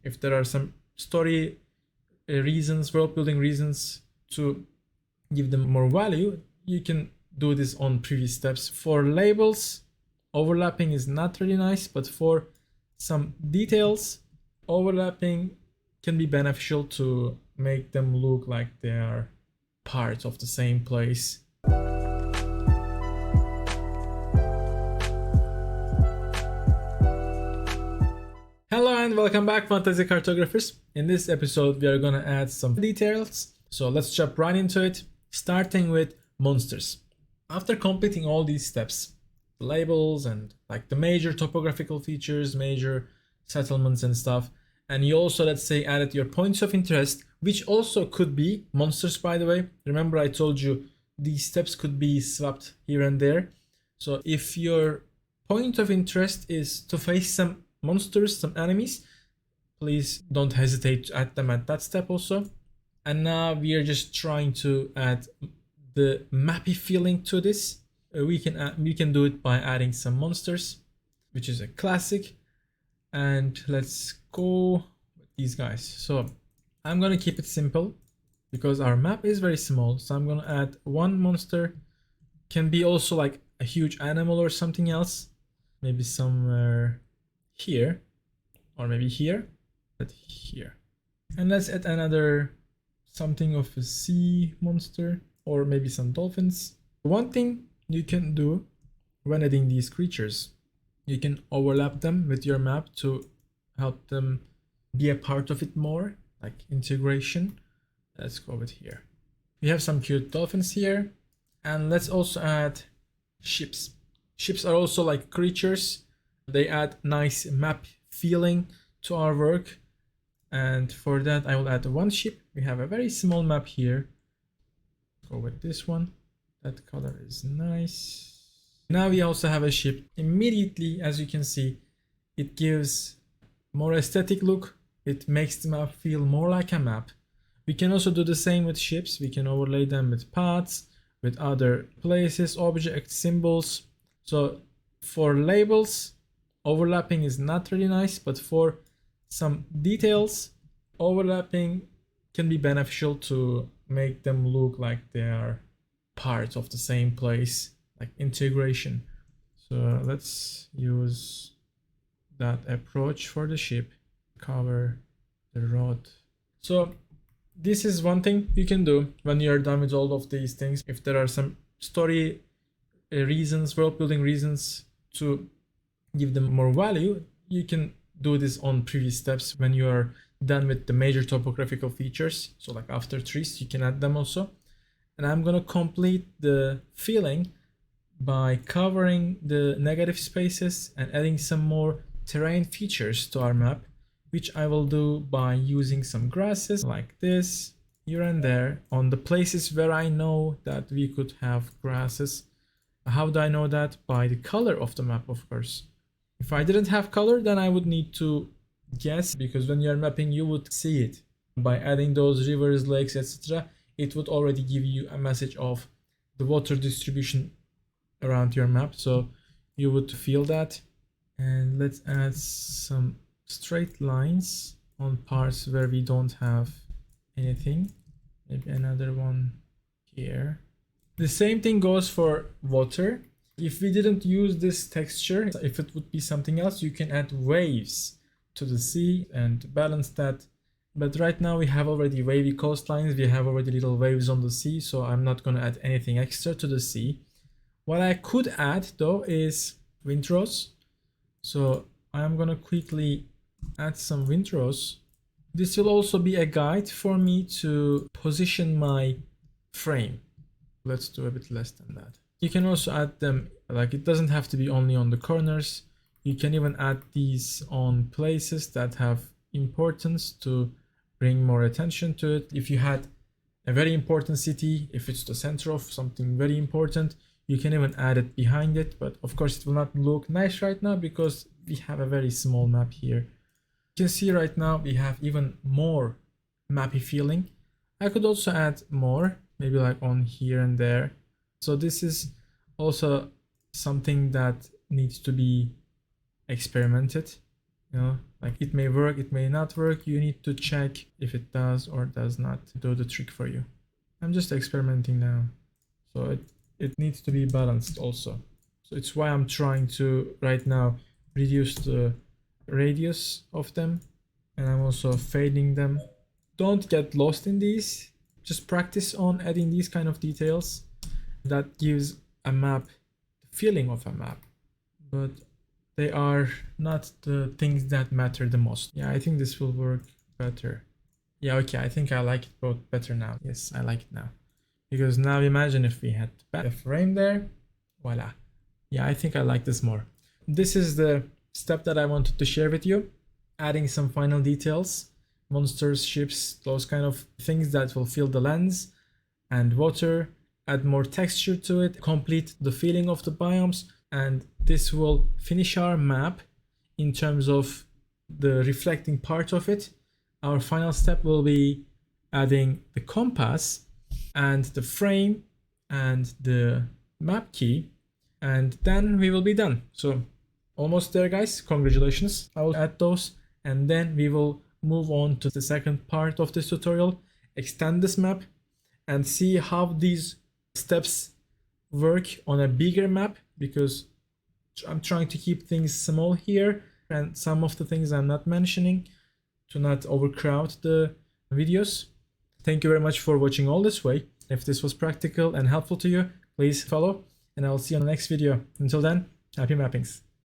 If there are some story reasons, world building reasons to give them more value, you can do this on previous steps. For labels, overlapping is not really nice, but for some details, overlapping can be beneficial to make them look like they are part of the same place. Hello and welcome back, fantasy cartographers. In this episode we are gonna add some details, so let's jump right into it, starting with monsters. After completing all these steps, the labels and like the major topographical features, major settlements and stuff, and you also, let's say, added your points of interest, which also could be monsters, by the way. Remember I told you these steps could be swapped here and there. So if your point of interest is to face some monsters, some enemies, please don't hesitate to add them at that step also. And now we are just trying to add the mappy feeling to this. We can do it by adding some monsters, which is a classic. And let's go with these guys. So I'm gonna keep it simple because our map is very small. So I'm gonna add one monster. Can be also like a huge animal or something else, maybe somewhere here, or maybe here, but here. And let's add another something of a sea monster, or maybe some dolphins. One thing you can do when adding these creatures, you can overlap them with your map to help them be a part of it more, like integration. Let's go with here. We have some cute dolphins here, and let's also add ships. Ships are also like creatures. They add nice map feeling to our work, and for that I will add one ship. We have a very small map here. Go with this one. That color is nice. Now we also have a ship. Immediately, as you can see, it gives more aesthetic look. It makes the map feel more like a map. We can also do the same with ships. We can overlay them with paths, with other places, objects, symbols. So for labels, overlapping is not really nice, but for some details, overlapping can be beneficial to make them look like they are part of the same place, like integration. So let's use that approach for the ship. Cover the rod. So this is one thing you can do when you're done with all of these things. If there are some story reasons, world building reasons to give them more value, you can do this on previous steps when you are done with the major topographical features. So like after trees, you can add them also. And I'm gonna complete the feeling by covering the negative spaces and adding some more terrain features to our map, which I will do by using some grasses like this here and there on the places where I know that we could have grasses. How do I know that? By the color of the map, of course. If I didn't have color, then I would need to guess, because when you're mapping, you would see it. By adding those rivers, lakes, etc., it would already give you a message of the water distribution around your map, so you would feel that. And let's add some straight lines on parts where we don't have anything. Maybe another one here. The same thing goes for water. If we didn't use this texture, if it would be something else, you can add waves to the sea and balance that. But right now we have already wavy coastlines, we have already little waves on the sea, so I'm not going to add anything extra to the sea. What I could add though is windrose. So I'm going to quickly add some windrose. This will also be a guide for me to position my frame. Let's do a bit less than that. You can also add them, like it doesn't have to be only on the corners. You can even add these on places that have importance to bring more attention to it. If you had a very important city, if it's the center of something very important, you can even add it behind it. But of course it will not look nice right now because we have a very small map here. You can see right now we have even more mappy feeling. I could also add more, maybe like on here and there. So this is also something that needs to be experimented. You know, like it may work, it may not work. You need to check if it does or does not do the trick for you. I'm just experimenting now. So it needs to be balanced also. So it's why I'm trying to right now reduce the radius of them, and I'm also fading them. Don't get lost in these. Just practice on adding these kind of details. That gives a map the feeling of a map, but they are not the things that matter the most. Yeah, I think this will work better. Yeah, okay, I think I like it both better now. Yes, I like it now. Because now imagine if we had a frame there. Voila. Yeah, I think I like this more. This is the step that I wanted to share with you. Adding some final details, monsters, ships, those kind of things that will fill the lens, and water, add more texture to it, complete the feeling of the biomes, and this will finish our map in terms of the reflecting part of it. Our final step will be adding the compass and the frame and the map key, and then we will be done. So almost there, guys. Congratulations. I will add those, and then we will move on to the second part of this tutorial, extend this map and see how these steps work on a bigger map, because I'm trying to keep things small here and some of the things I'm not mentioning to not overcrowd the videos. Thank you very much for watching all this way. If this was practical and helpful to you, please follow, and I'll see you on the next video. Until then, happy mappings.